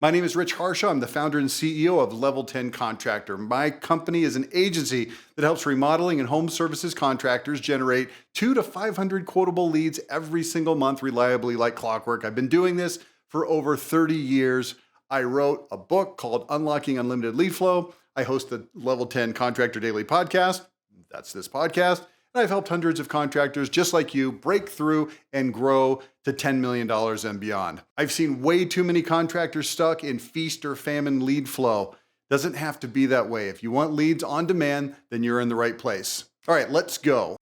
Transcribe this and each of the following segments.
My name is Rich Harshaw. I'm the founder and CEO of Level 10 Contractor. My company is an agency that helps remodeling and home services contractors generate 200 to 500 quotable leads every single month reliably like clockwork. I've been doing this for over 30 years. I wrote a book called Unlocking Unlimited Lead Flow. I host the Level 10 Contractor Daily Podcast. That's this podcast. And I've helped hundreds of contractors just like you break through and grow to $10 million and beyond. I've seen way too many contractors stuck in feast or famine lead flow. Doesn't have to be that way. If you want leads on demand, then you're in the right place. All right, let's go.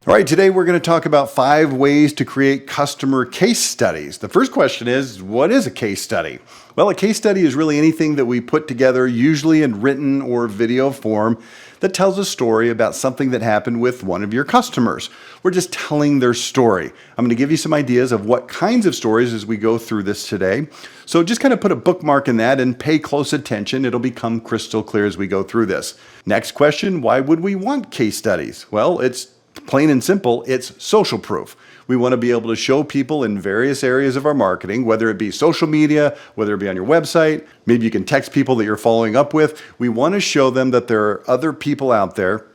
All right, today we're going to talk about 5 ways to create customer case studies. The first question is, what is a case study? Well, a case study is really anything that we put together, usually in written or video form, that tells a story about something that happened with one of your customers. We're just telling their story. I'm going to give you some ideas of what kinds of stories as we go through this today. So just kind of put a bookmark in that and pay close attention. It'll become crystal clear as we go through this. Next question, why would we want case studies? Well, it's plain and simple, it's social proof. We want to be able to show people in various areas of our marketing, whether it be social media, whether it be on your website, maybe you can text people that you're following up with. We want to show them that there are other people out there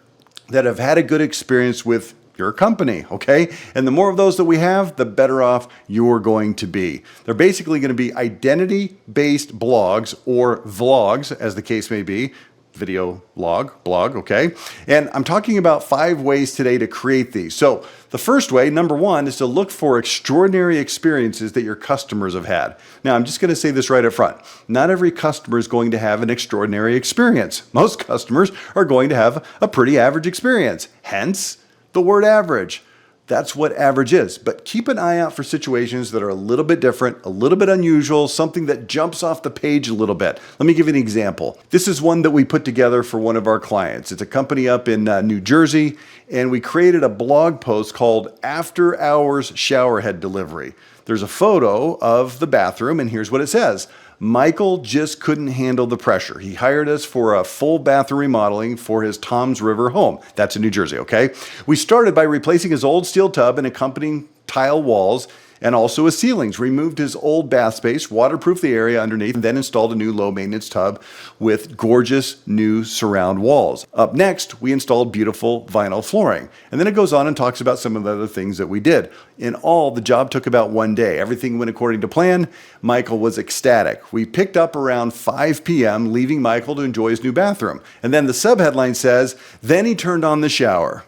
that have had a good experience with your company, okay? And the more of those that we have, the better off you're going to be. They're basically going to be identity-based blogs or vlogs, as the case may be. Video blog, okay? And I'm talking about 5 ways today to create these. So the first way, number 1, is to look for extraordinary experiences that your customers have had. Now, I'm just going to say this right up front. Not every customer is going to have an extraordinary experience. Most customers are going to have a pretty average experience. Hence, the word average. That's what average is. But keep an eye out for situations that are a little bit different, a little bit unusual, something that jumps off the page a little bit. Let me give you an example. This is one that we put together for one of our clients. It's a company up in New Jersey, and we created a blog post called After Hours Showerhead Delivery. There's a photo of the bathroom, and here's what it says. Michael just couldn't handle the pressure. He hired us for a full bathroom remodeling for his Toms River home. That's in New Jersey, okay? We started by replacing his old steel tub and accompanying tile walls and also his ceilings. Removed his old bath space, waterproofed the area underneath, and then installed a new low-maintenance tub with gorgeous new surround walls. Up next, we installed beautiful vinyl flooring. And then it goes on and talks about some of the other things that we did. In all, the job took about 1 day. Everything went according to plan. Michael was ecstatic. We picked up around 5 p.m., leaving Michael to enjoy his new bathroom. And then the subheadline says, then he turned on the shower.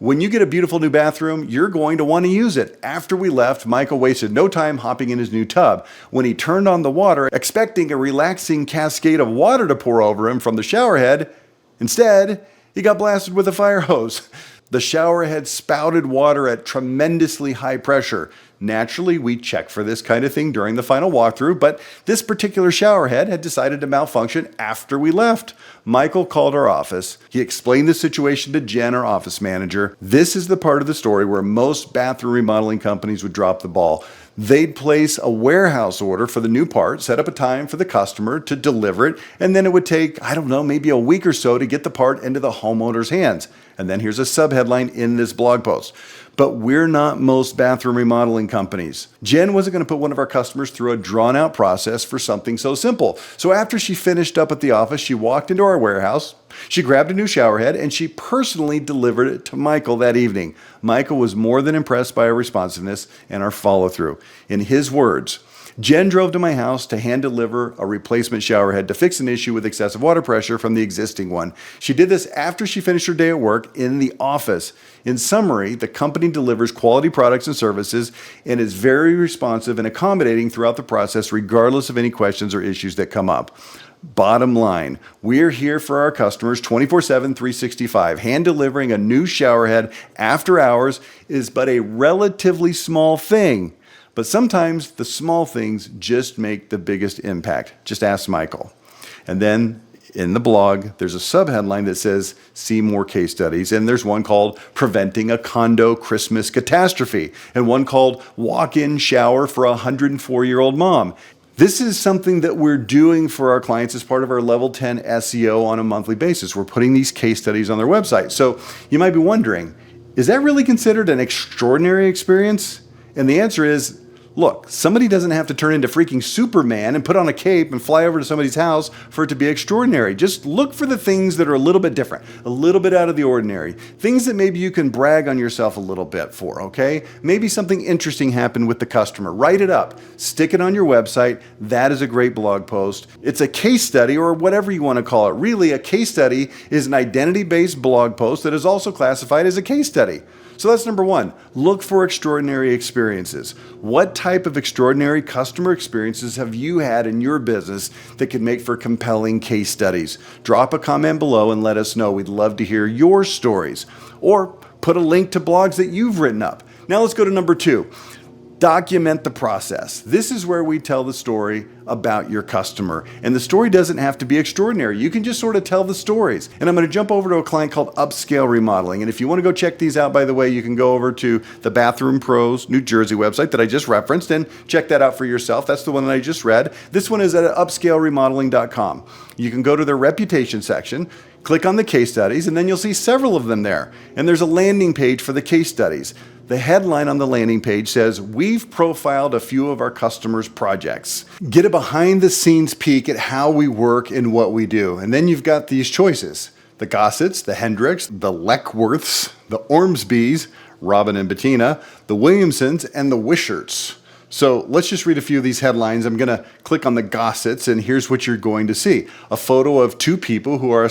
When you get a beautiful new bathroom, you're going to want to use it. After we left, Michael wasted no time hopping in his new tub. When he turned on the water, expecting a relaxing cascade of water to pour over him from the shower head, instead, he got blasted with a fire hose. The shower head spouted water at tremendously high pressure. Naturally, we check for this kind of thing during the final walkthrough, but this particular shower head had decided to malfunction after we left. Michael called our office. He explained the situation to Jen, our office manager. This is the part of the story where most bathroom remodeling companies would drop the ball. They'd place a warehouse order for the new part, set up a time for the customer to deliver it, and then it would take, maybe a week or so to get the part into the homeowner's hands. And then here's a subheadline in this blog post. But we're not most bathroom remodeling companies. Jen wasn't going to put one of our customers through a drawn-out process for something so simple. So after she finished up at the office, she walked into our warehouse, she grabbed a new shower head, and she personally delivered it to Michael that evening. Michael was more than impressed by our responsiveness and our follow-through. In his words, Jen drove to my house to hand deliver a replacement shower head to fix an issue with excessive water pressure from the existing one. She did this after she finished her day at work in the office. In summary, the company delivers quality products and services and is very responsive and accommodating throughout the process, regardless of any questions or issues that come up. Bottom line, we're here for our customers 24/7, 365. Hand delivering a new shower head after hours is but a relatively small thing. But sometimes the small things just make the biggest impact. Just ask Michael. And then in the blog, there's a subheadline that says, see more case studies. And there's one called Preventing a Condo Christmas Catastrophe, and one called Walk-in Shower for a 104-year-old Mom. This is something that we're doing for our clients as part of our Level 10 SEO on a monthly basis. We're putting these case studies on their website. So you might be wondering, is that really considered an extraordinary experience? And the answer is, look, somebody doesn't have to turn into freaking Superman and put on a cape and fly over to somebody's house for it to be extraordinary. Just look for the things that are a little bit different, a little bit out of the ordinary. Things that maybe you can brag on yourself a little bit for, okay? Maybe something interesting happened with the customer. Write it up, stick it on your website. That is a great blog post. It's a case study or whatever you want to call it. Really, a case study is an identity-based blog post that is also classified as a case study. So that's number one. Look for extraordinary experiences. What type of extraordinary customer experiences have you had in your business that can make for compelling case studies? Drop a comment below and let us know. We'd love to hear your stories. Or put a link to blogs that you've written up. Now let's go to number two. Document the process. This is where we tell the story about your customer. And the story doesn't have to be extraordinary. You can just sort of tell the stories. And I'm going to jump over to a client called Upscale Remodeling. And if you want to go check these out, by the way, you can go over to the Bathroom Pros New Jersey website that I just referenced and check that out for yourself. That's the one that I just read. This one is at upscaleremodeling.com. You can go to their reputation section, click on the case studies, and then you'll see several of them there. And there's a landing page for the case studies. The headline on the landing page says, "We've profiled a few of our customers' projects." Get a behind the scenes peek at how we work and what we do. And then you've got these choices: the Gossets, the Hendricks, the Leckworths, the Ormsbys, Robin and Bettina, the Williamsons, and the Wisharts. So let's just read a few of these headlines. I'm going to click on the Gossets, and here's what you're going to see. A photo of two people who are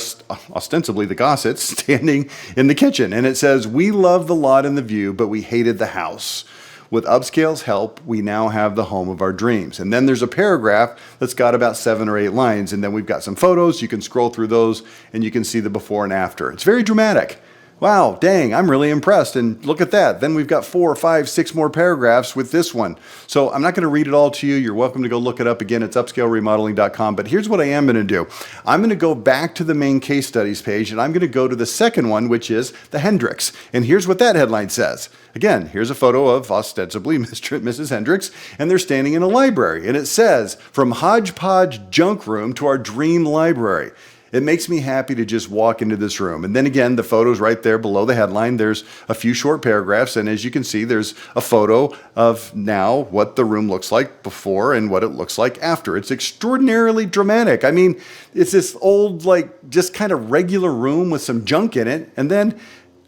ostensibly the Gossets standing in the kitchen. And it says, "We love the lot and the view, but we hated the house. With Upscale's help, we now have the home of our dreams." And then there's a paragraph that's got about 7 or 8 lines. And then we've got some photos. You can scroll through those, and you can see the before and after. It's very dramatic. Wow, dang, I'm really impressed. And look at that. Then we've got 4, 5, 6 more paragraphs with this one. So I'm not going to read it all to you. You're welcome to go look it up again. It's upscaleremodeling.com. But here's what I am going to do. I'm going to go back to the main case studies page, and I'm going to go to the second one, which is the Hendricks. And here's what that headline says. Again, here's a photo of ostensibly Mr. and Mrs. Hendricks, and they're standing in a library. And it says, "From hodgepodge junk room to our dream library." It makes me happy to just walk into this room. And then again, the photo's right there below the headline. There's a few short paragraphs. And as you can see, there's a photo of now what the room looks like before and what it looks like after. It's extraordinarily dramatic. I mean, it's this old, like, just kind of regular room with some junk in it. And then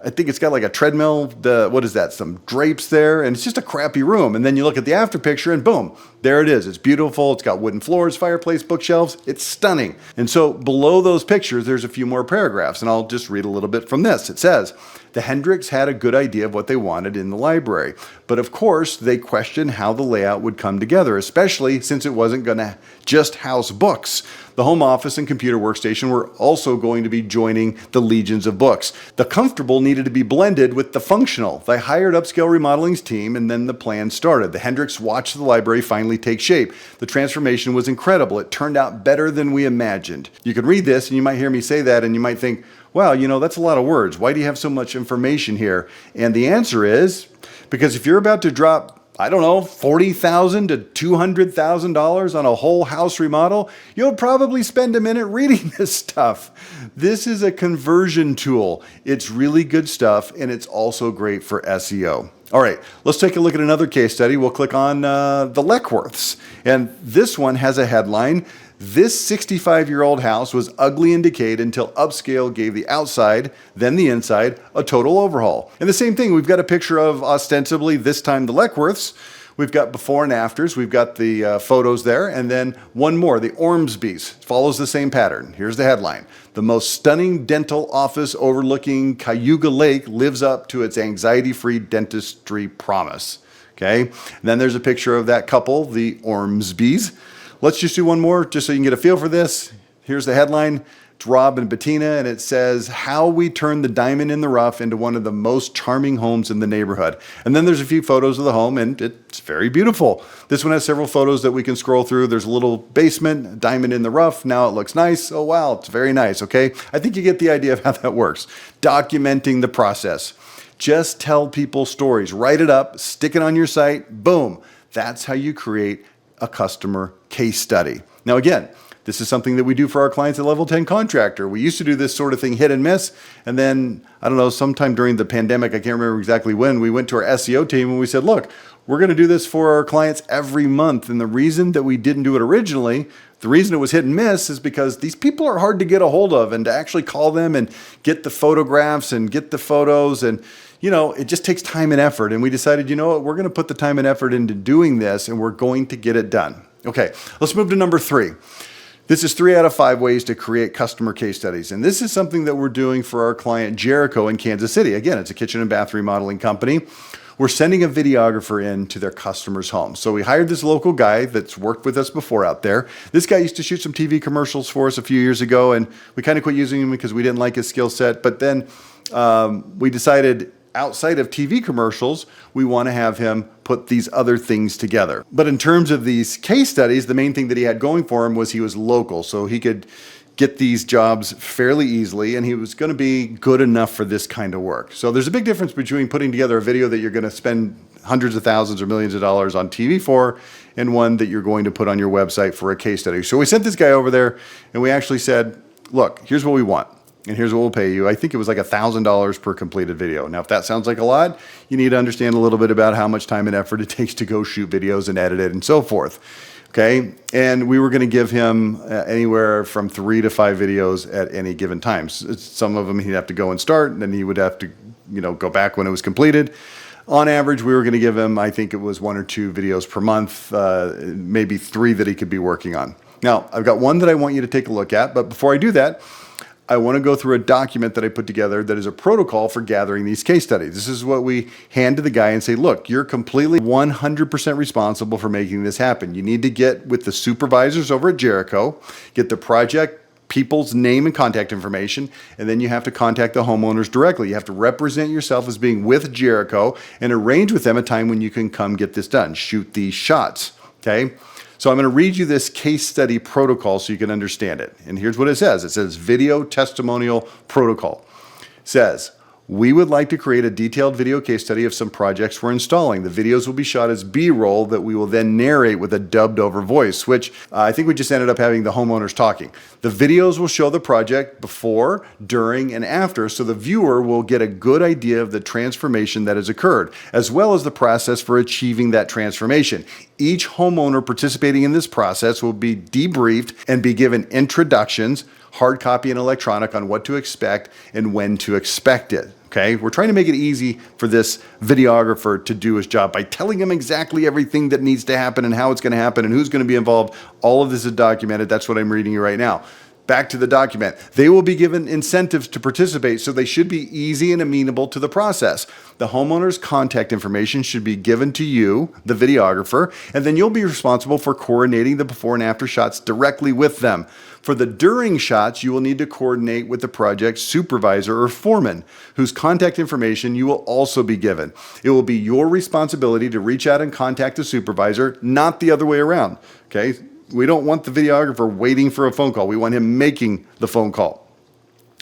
I think it's got like a treadmill, what is that? Some drapes there, and it's just a crappy room. And then you look at the after picture and boom, there it is. It's beautiful. It's got wooden floors, fireplace, bookshelves. It's stunning. And so below those pictures, there's a few more paragraphs, and I'll just read a little bit from this. It says, "The Hendricks had a good idea of what they wanted in the library, but of course they questioned how the layout would come together, especially since it wasn't going to just house books. The home office and computer workstation were also going to be joining the legions of books. The comfortable needed to be blended with the functional. They hired Upscale Remodeling's team, and then the plan started. The Hendricks watched the library finally take shape. The transformation was incredible. It turned out better than we imagined." You can read this, and you might hear me say that, and you might think, wow, that's a lot of words. Why do you have so much information here? And the answer is because if you're about to drop, I don't know, $40,000 to $200,000 on a whole house remodel, you'll probably spend a minute reading this stuff. This is a conversion tool. It's really good stuff, and it's also great for SEO. All right, let's take a look at another case study. We'll click on the Leckworths. And this one has a headline: "This 65-year-old house was ugly and decayed until Upscale gave the outside, then the inside, a total overhaul." And the same thing, we've got a picture of ostensibly, this time the Leckworths. We've got before and afters. We've got the photos there. And then one more, the Ormsbys. Follows the same pattern. Here's the headline: "The most stunning dental office overlooking Cayuga Lake lives up to its anxiety-free dentistry promise." Okay. And then there's a picture of that couple, the Ormsbys. Let's just do one more just so you can get a feel for this. Here's the headline. It's Rob and Bettina, and it says, "How we turned the diamond in the rough into one of the most charming homes in the neighborhood." And then there's a few photos of the home, and it's very beautiful. This one has several photos that we can scroll through. There's a little basement, diamond in the rough. Now it looks nice. Oh, wow, it's very nice, okay? I think you get the idea of how that works. Documenting the process. Just tell people stories. Write it up, stick it on your site, boom. That's how you create a customer case study. Now, again, This is something that we do for our clients at Level 10 Contractor. We used to do this sort of thing hit and miss. And then, I don't know, sometime during the pandemic, I can't remember exactly when, we went to our SEO team and we said, look, we're going to do this for our clients every month. And the reason that we didn't do it originally, the reason it was hit and miss, is because these people are hard to get a hold of, and to actually call them and get the photographs and get the photos, and it just takes time and effort. And we decided, we're going to put the time and effort into doing this, and we're going to get it done. Okay, let's move to number 3. This is 3 out of 5 ways to create customer case studies. And this is something that we're doing for our client Jericho in Kansas City. Again, it's a kitchen and bath remodeling company. We're sending a videographer in to their customer's home. So we hired this local guy that's worked with us before out there. This guy used to shoot some TV commercials for us a few years ago, and we kind of quit using him because we didn't like his skill set. But then we decided, outside of TV commercials, we want to have him put these other things together. But in terms of these case studies, the main thing that he had going for him was he was local, so he could get these jobs fairly easily, and he was going to be good enough for this kind of work. So there's a big difference between putting together a video that you're going to spend hundreds of thousands or millions of dollars on TV for, and one that you're going to put on your website for a case study. So we sent this guy over there, and we actually said, look, here's what we want, and here's what we'll pay you. I think it was like $1,000 per completed video. Now, if that sounds like a lot, you need to understand a little bit about how much time and effort it takes to go shoot videos and edit it and so forth. Okay, and we were going to give him anywhere from 3 to 5 videos at any given time. Some of them he'd have to go and start, and then he would have to, go back when it was completed. On average, we were going to give him, I think it was 1 or 2 videos per month, maybe 3 that he could be working on. Now, I've got one that I want you to take a look at, but before I do that, I want to go through a document that I put together that is a protocol for gathering these case studies. This is what we hand to the guy and say, look, you're completely 100% responsible for making this happen. You need to get with the supervisors over at Jericho, get the project people's name and contact information, and then you have to contact the homeowners directly. You have to represent yourself as being with Jericho and arrange with them a time when you can come get this done, shoot these shots, okay? So I'm going to read you this case study protocol so you can understand it. And here's what it says. It says Video Testimonial Protocol. It says, we would like to create a detailed video case study of some projects we're installing. The videos will be shot as B-roll that we will then narrate with a dubbed over voice, which I think we just ended up having the homeowners talking. The videos will show the project before, during, and after, so the viewer will get a good idea of the transformation that has occurred, as well as the process for achieving that transformation. Each homeowner participating in this process will be debriefed and be given introductions, hard copy and electronic, on what to expect and when to expect it. Okay, we're trying to make it easy for this videographer to do his job by telling him exactly everything that needs to happen and how it's going to happen and who's going to be involved. All of this is documented. That's what I'm reading you right now. Back to the document. They will be given incentives to participate, so they should be easy and amenable to the process. The homeowner's contact information should be given to you, the videographer, and then you'll be responsible for coordinating the before and after shots directly with them. For the during shots, you will need to coordinate with the project supervisor or foreman, whose contact information you will also be given. It will be your responsibility to reach out and contact the supervisor, not the other way around. Okay? We don't want the videographer waiting for a phone call. We want him making the phone call.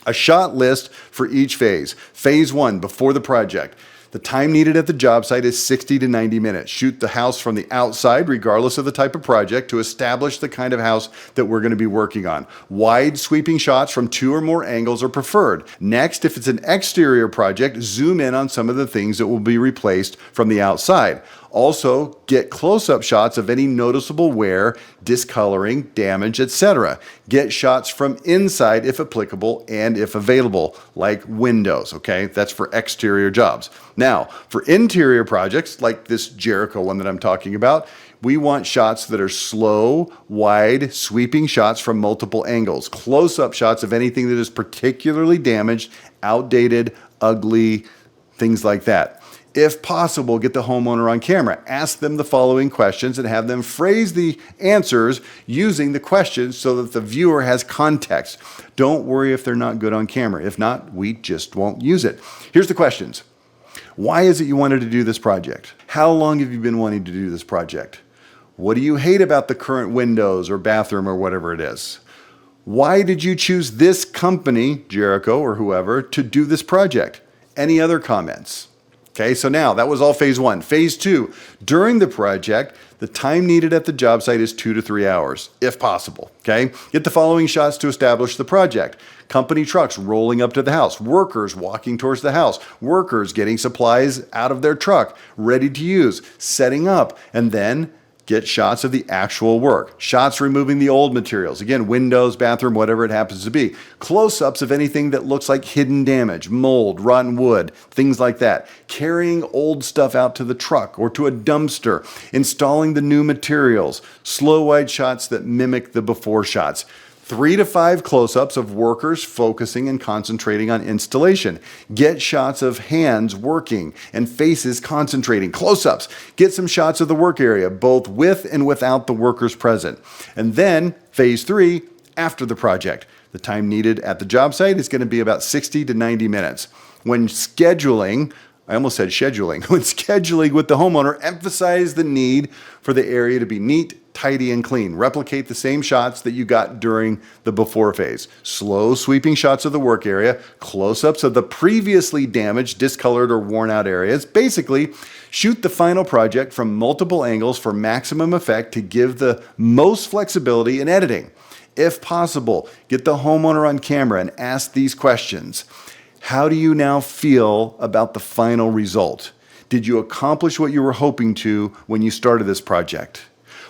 A shot list for each phase. Phase 1, before the project. The time needed at the job site is 60 to 90 minutes. Shoot the house from the outside, regardless of the type of project, to establish the kind of house that we're going to be working on. Wide sweeping shots from 2 or more angles are preferred. Next, if it's an exterior project, zoom in on some of the things that will be replaced from the outside. Also, get close-up shots of any noticeable wear, discoloring, damage, etc. Get shots from inside if applicable and if available, like windows, okay? That's for exterior jobs. Now, for interior projects, like this Jericho one that I'm talking about, we want shots that are slow, wide, sweeping shots from multiple angles. Close-up shots of anything that is particularly damaged, outdated, ugly, things like that. If possible, get the homeowner on camera. Ask them the following questions and have them phrase the answers using the questions so that the viewer has context. Don't worry if they're not good on camera. If not, we just won't use it. Here's the questions. Why is it you wanted to do this project? How long have you been wanting to do this project? What do you hate about the current windows or bathroom or whatever it is? Why did you choose this company, Jericho or whoever, to do this project? Any other comments? Okay, so now that was all phase one. Phase two, during the project, the time needed at the job site is 2 to 3 hours, if possible. Okay, get the following shots to establish the project. Company trucks rolling up to the house, workers walking towards the house, workers getting supplies out of their truck, ready to use, setting up, and then get shots of the actual work. Shots removing the old materials. Again, windows, bathroom, whatever it happens to be. Close-ups of anything that looks like hidden damage, mold, rotten wood, things like that. Carrying old stuff out to the truck or to a dumpster. Installing the new materials. Slow wide shots that mimic the before shots. 3 to 5 close-ups of workers focusing and concentrating on installation. Get shots of hands working and faces concentrating. Close-ups. Get some shots of the work area, both with and without the workers present. And then, phase 3, after the project. The time needed at the job site is going to be about 60 to 90 minutes. When scheduling, I almost said scheduling. When scheduling with the homeowner, emphasize the need for the area to be neat, tidy, and clean. Replicate the same shots that you got during the before phase. Slow sweeping shots of the work area, close-ups of the previously damaged, discolored, or worn out areas. Basically, shoot the final project from multiple angles for maximum effect to give the most flexibility in editing. If possible, get the homeowner on camera and ask these questions. How do you now feel about the final result? Did you accomplish what you were hoping to when you started this project?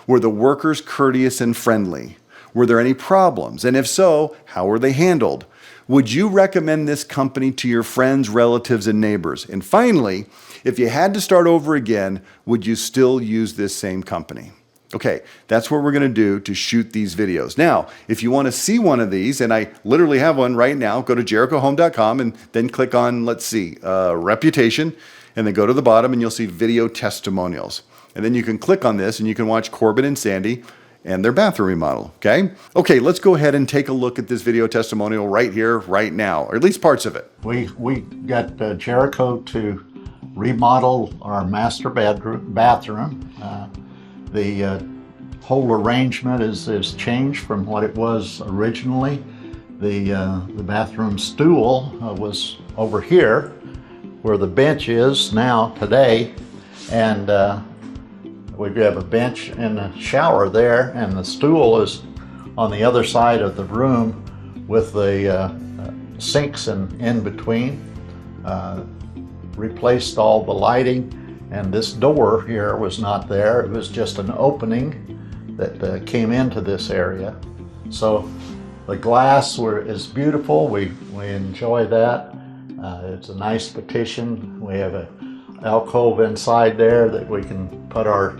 Were the workers courteous and friendly? Were there any problems? And if so, how were they handled? Would you recommend this company to your friends, relatives, and neighbors? And finally, if you had to start over again, would you still use this same company? Okay, that's what we're going to do to shoot these videos. Now, if you want to see one of these, and I literally have one right now, go to jerichohome.com and then click on, let's see, reputation, and then go to the bottom and you'll see video testimonials. And then you can click on this and you can watch Corbin and Sandy and their bathroom remodel, okay? Okay, let's go ahead and take a look at this video testimonial right here, right now, or at least parts of it. We got Jericho to remodel our master bathroom. The whole arrangement is changed from what it was originally. The bathroom stool was over here where the bench is now today, and we have a bench and a shower there, and the stool is on the other side of the room with the sinks in between. Replaced all the lighting, and this door here was not there. It was just an opening that came into this area. So the glass is beautiful. We enjoy that. It's a nice petition. We have an alcove inside there that we can put our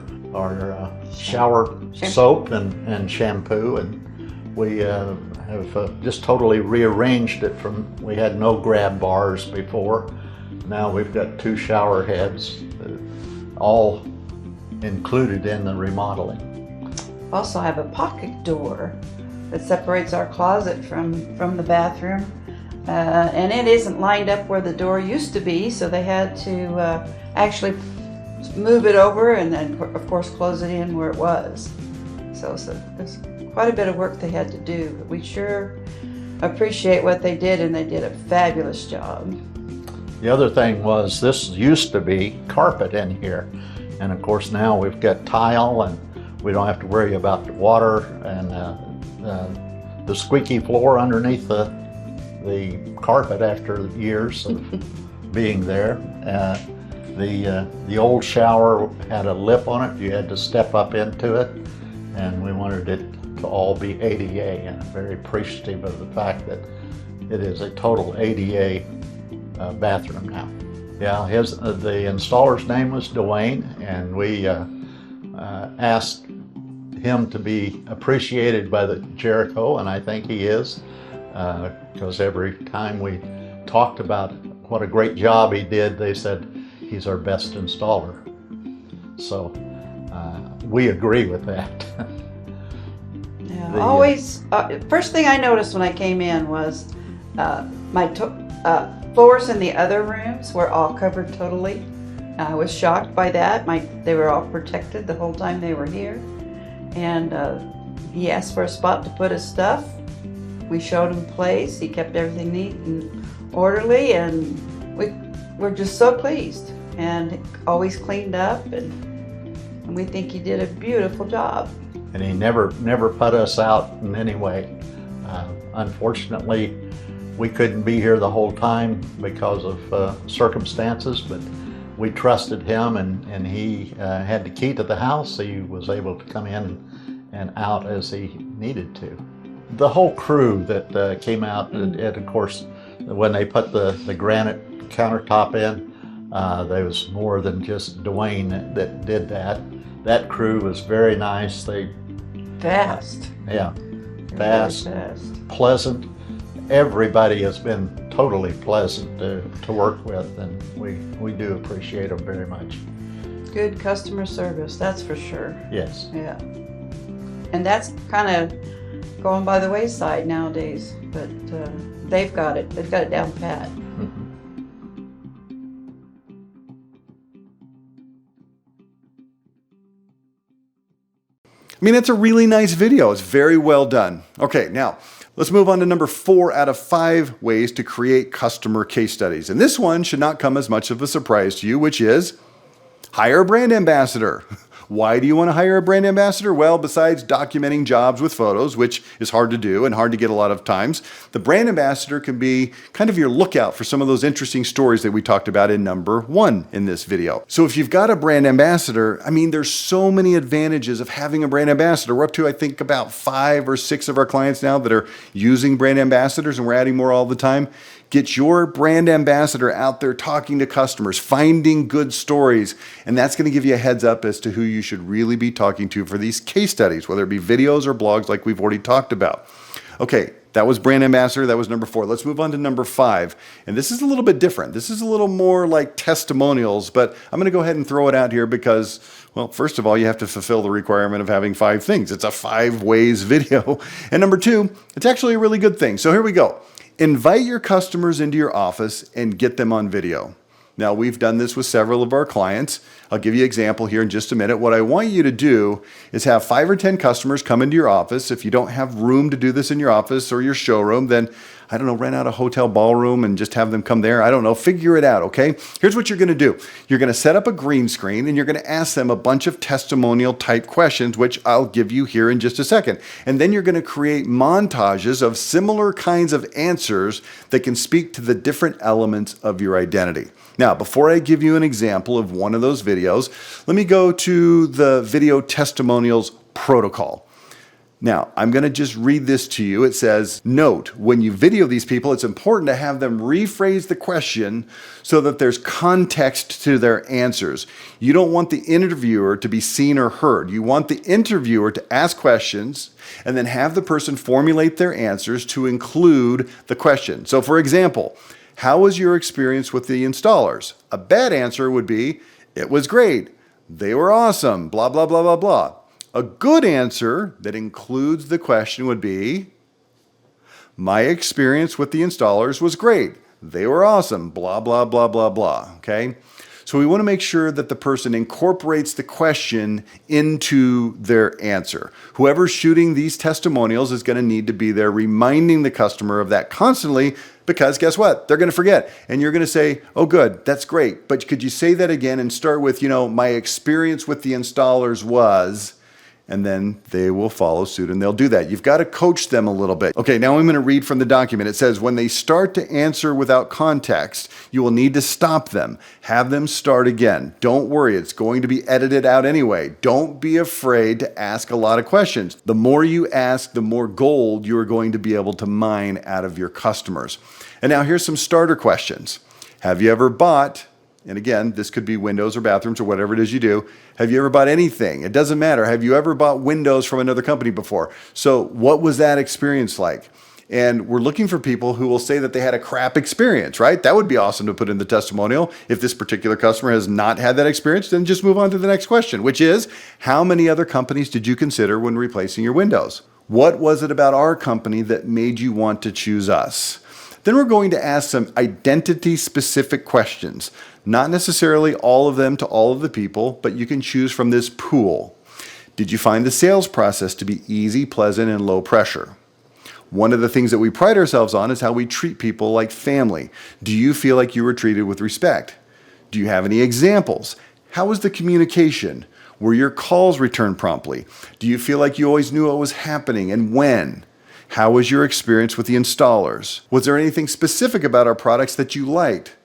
shower soap and shampoo, and we have just totally rearranged it from, we had no grab bars before. Now we've got 2 shower heads, all included in the remodeling. Also have a pocket door that separates our closet from the bathroom, and it isn't lined up where the door used to be, so they had to actually move it over and then of course close it in where it was. So there's quite a bit of work they had to do, but we sure appreciate what they did, and they did a fabulous job. The other thing was, this used to be carpet in here, and of course now we've got tile, and we don't have to worry about the water and the squeaky floor underneath the carpet after years of being there. The old shower had a lip on it. You had to step up into it, and we wanted it to all be ADA, and I'm very appreciative of the fact that it is a total ADA bathroom now. Yeah, the installer's name was Dwayne, and we asked him to be appreciated by the Jericho, and I think he is, because every time we talked about what a great job he did, they said he's our best installer. So we agree with that. Yeah, always. First thing I noticed when I came in was my floors in the other rooms were all covered totally. I was shocked by that. They were all protected the whole time they were here. And he asked for a spot to put his stuff. We showed him place. He kept everything neat and orderly, and we're just so pleased. and always cleaned up, and we think he did a beautiful job. And he never put us out in any way. Unfortunately, we couldn't be here the whole time because of circumstances, but we trusted him, and he had the key to the house, so he was able to come in and out as he needed to. The whole crew that came out, and of course, when they put the granite countertop in, there was more than just Dwayne that did that. That crew was very nice. They Fast. Yeah, Fast. pleasant. Everybody has been totally pleasant to work with, and we do appreciate them very much. Good customer service, that's for sure. Yes. Yeah. And that's kind of going by the wayside nowadays, but they've got it. They've got it down pat. I mean, it's a really nice video. It's very well done. Okay, now let's move on to number 4 out of 5 ways to create customer case studies. And this one should not come as much of a surprise to you, which is hire a brand ambassador. Why do you want to hire a brand ambassador? Well, besides documenting jobs with photos, which is hard to do and hard to get a lot of times, the brand ambassador can be kind of your lookout for some of those interesting stories that we talked about in number 1 in this video. So if you've got a brand ambassador, I mean, there's so many advantages of having a brand ambassador. We're up to, I think, about 5 or 6 of our clients now that are using brand ambassadors, and we're adding more all the time. Get your brand ambassador out there talking to customers, finding good stories, and that's going to give you a heads up as to who you should really be talking to for these case studies, whether it be videos or blogs like we've already talked about. Okay, that was brand ambassador. That was number 4. Let's move on to number 5. And this is a little bit different. This is a little more like testimonials, but I'm going to go ahead and throw it out here because, well, first of all, you have to fulfill the requirement of having 5 things. It's a 5 ways video. And number 2, it's actually a really good thing. So here we go. Invite your customers into your office and get them on video. Now, we've done this with several of our clients. I'll give you an example here in just a minute. What I want you to do is have 5 or 10 customers come into your office. If you don't have room to do this in your office or your showroom, then, I don't know, rent out a hotel ballroom and just have them come there. I don't know, figure it out, okay? Here's what you're gonna do. You're gonna set up a green screen and you're gonna ask them a bunch of testimonial type questions, which I'll give you here in just a second. And then you're gonna create montages of similar kinds of answers that can speak to the different elements of your identity. Now, before I give you an example of one of those videos, let me go to the video testimonials protocol. Now, I'm going to just read this to you. It says, note, when you video these people, it's important to have them rephrase the question so that there's context to their answers. You don't want the interviewer to be seen or heard. You want the interviewer to ask questions and then have the person formulate their answers to include the question. So, for example, how was your experience with the installers? A bad answer would be, it was great. They were awesome, blah, blah, blah, blah, blah. A good answer that includes the question would be, my experience with the installers was great. They were awesome, blah, blah, blah, blah, blah, okay? So we want to make sure that the person incorporates the question into their answer. Whoever's shooting these testimonials is going to need to be there reminding the customer of that constantly, because guess what? They're going to forget. And you're going to say, oh, good, that's great. But could you say that again and start with, my experience with the installers was, and then they will follow suit and they'll do that. You've got to coach them a little bit. Okay, now I'm going to read from the document. It says, when they start to answer without context, you will need to stop them. Have them start again. Don't worry, it's going to be edited out anyway. Don't be afraid to ask a lot of questions. The more you ask, the more gold you are going to be able to mine out of your customers. And now here's some starter questions. Have you ever bought, and again, this could be windows or bathrooms or whatever it is you do. Have you ever bought anything? It doesn't matter. Have you ever bought windows from another company before? So what was that experience like? And we're looking for people who will say that they had a crap experience, right? That would be awesome to put in the testimonial. If this particular customer has not had that experience, then just move on to the next question, which is, how many other companies did you consider when replacing your windows? What was it about our company that made you want to choose us? Then we're going to ask some identity-specific questions. Not necessarily all of them to all of the people, but you can choose from this pool. Did you find the sales process to be easy, pleasant, and low pressure? One of the things that we pride ourselves on is how we treat people like family. Do you feel like you were treated with respect? Do you have any examples? How was the communication? Were your calls returned promptly? Do you feel like you always knew what was happening and when? How was your experience with the installers? Was there anything specific about our products that you liked?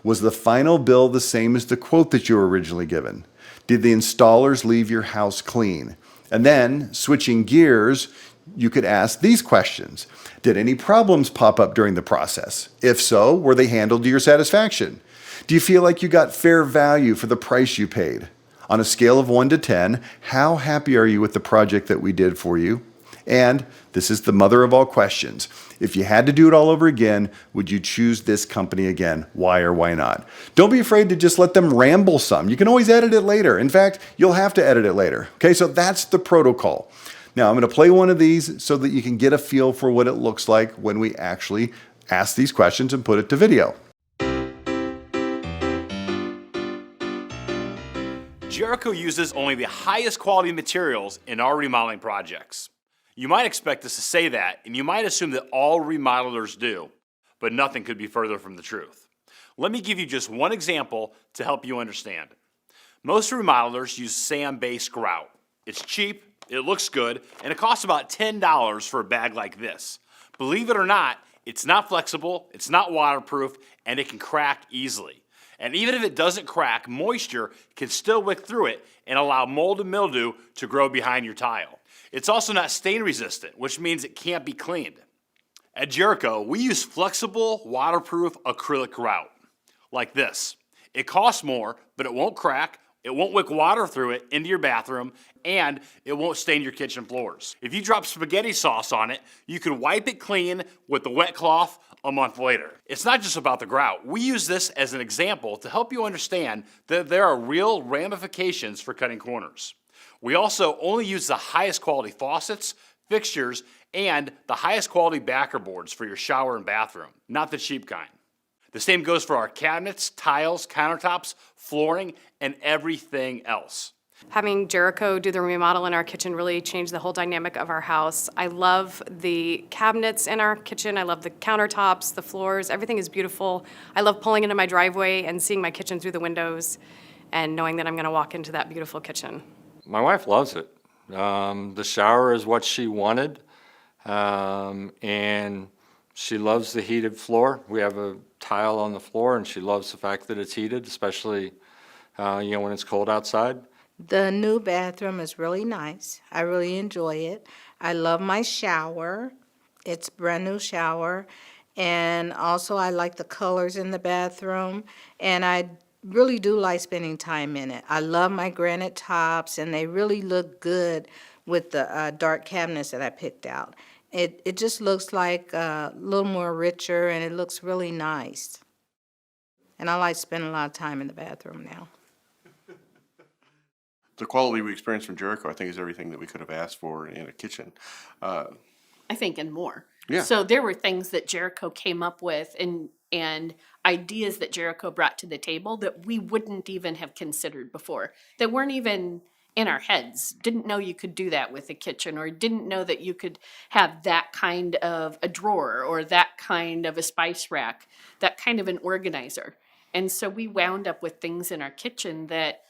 Was the final bill the same as the quote that you were originally given? Did the installers leave your house clean? And then, switching gears, you could ask these questions. Did any problems pop up during the process? If so, were they handled to your satisfaction? Do you feel like you got fair value for the price you paid? On a scale of 1 to 10, how happy are you with the project that we did for you? And this is the mother of all questions. If you had to do it all over again, would you choose this company again? Why or why not? Don't be afraid to just let them ramble some. You can always edit it later. In fact, you'll have to edit it later. Okay, so that's the protocol. Now I'm going to play one of these so that you can get a feel for what it looks like when we actually ask these questions and put it to video. Jericho uses only the highest quality materials in our remodeling projects. You might expect us to say that, and you might assume that all remodelers do, but nothing could be further from the truth. Let me give you just one example to help you understand. Most remodelers use sand-based grout. It's cheap, it looks good, and it costs about $10 for a bag like this. Believe it or not, it's not flexible, it's not waterproof, and it can crack easily. And even if it doesn't crack, moisture can still wick through it and allow mold and mildew to grow behind your tile. It's also not stain resistant, which means it can't be cleaned. At Jericho, we use flexible, waterproof acrylic grout, like this. It costs more, but it won't crack, it won't wick water through it into your bathroom, and it won't stain your kitchen floors. If you drop spaghetti sauce on it, you can wipe it clean with the wet cloth a month later. It's not just about the grout. We use this as an example to help you understand that there are real ramifications for cutting corners. We also only use the highest quality faucets, fixtures, and the highest quality backer boards for your shower and bathroom, not the cheap kind. The same goes for our cabinets, tiles, countertops, flooring, and everything else. Having Jericho do the remodel in our kitchen really changed the whole dynamic of our house. I love the cabinets in our kitchen. I love the countertops, the floors. Everything is beautiful. I love pulling into my driveway and seeing my kitchen through the windows and knowing that I'm going to walk into that beautiful kitchen. My wife loves it. The shower is what she wanted, and she loves the heated floor. We have a tile on the floor, and she loves the fact that it's heated, especially when it's cold outside. The new bathroom is really nice. I really enjoy it. I love my shower. It's a brand new shower. And also I like the colors in the bathroom. And I really do like spending time in it. I love my granite tops, and they really look good with the dark cabinets that I picked out. It just looks like a little more richer, and it looks really nice. And I like spending a lot of time in the bathroom now. The quality we experienced from Jericho, I think, is everything that we could have asked for in a kitchen. I think, and more. Yeah. So there were things that Jericho came up with and ideas that Jericho brought to the table that we wouldn't even have considered before, that weren't even in our heads. Didn't know you could do that with a kitchen, or didn't know that you could have that kind of a drawer, or that kind of a spice rack, that kind of an organizer. And so we wound up with things in our kitchen that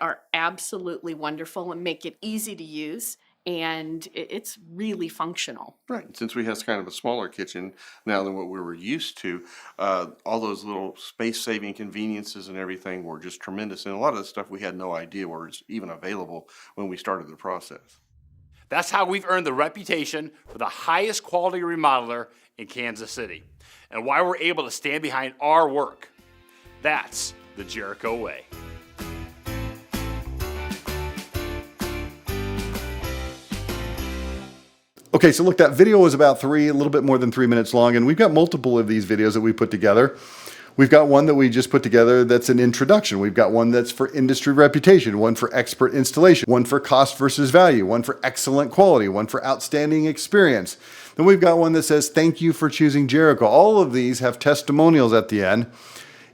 are absolutely wonderful and make it easy to use, and it's really functional. Right. Since we have kind of a smaller kitchen now than what we were used to, all those little space-saving conveniences and everything were just tremendous. And a lot of the stuff we had no idea was even available when we started the process. That's how we've earned the reputation for the highest quality remodeler in Kansas City, and why we're able to stand behind our work. That's the Jericho way. Okay, so look, that video was about a little bit more than 3 minutes long, and we've got multiple of these videos that we put together. We've got one that we just put together that's an introduction. We've got one that's for industry reputation, one for expert installation, one for cost versus value, one for excellent quality, one for outstanding experience. Then we've got one that says, thank you for choosing Jericho. All of these have testimonials at the end.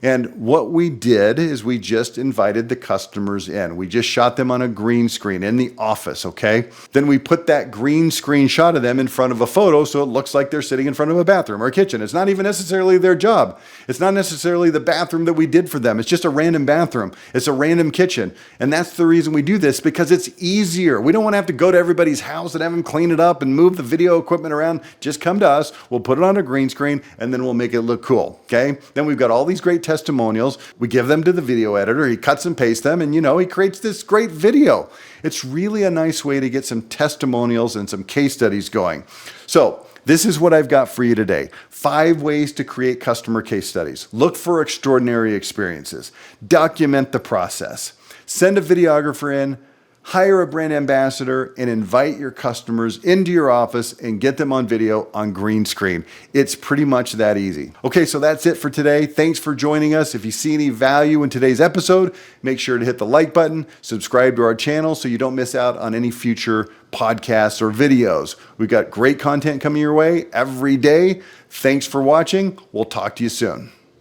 And what we did is we just invited the customers in. We just shot them on a green screen in the office, okay? Then we put that green screen shot of them in front of a photo so it looks like they're sitting in front of a bathroom or a kitchen. It's not even necessarily their job. It's not necessarily the bathroom that we did for them. It's just a random bathroom. It's a random kitchen. And that's the reason we do this, because it's easier. We don't want to have to go to everybody's house and have them clean it up and move the video equipment around. Just come to us. We'll put it on a green screen and then we'll make it look cool, okay? Then we've got all these great testimonials. We give them to the video editor. He cuts and pastes them and, he creates this great video. It's really a nice way to get some testimonials and some case studies going. So this is what I've got for you today. 5 ways to create customer case studies. Look for extraordinary experiences. Document the process. Send a videographer in. Hire a brand ambassador and invite your customers into your office and get them on video on green screen. It's pretty much that easy. Okay, so that's it for today. Thanks for joining us. If you see any value in today's episode, make sure to hit the like button, subscribe to our channel so you don't miss out on any future podcasts or videos. We've got great content coming your way every day. Thanks for watching. We'll talk to you soon.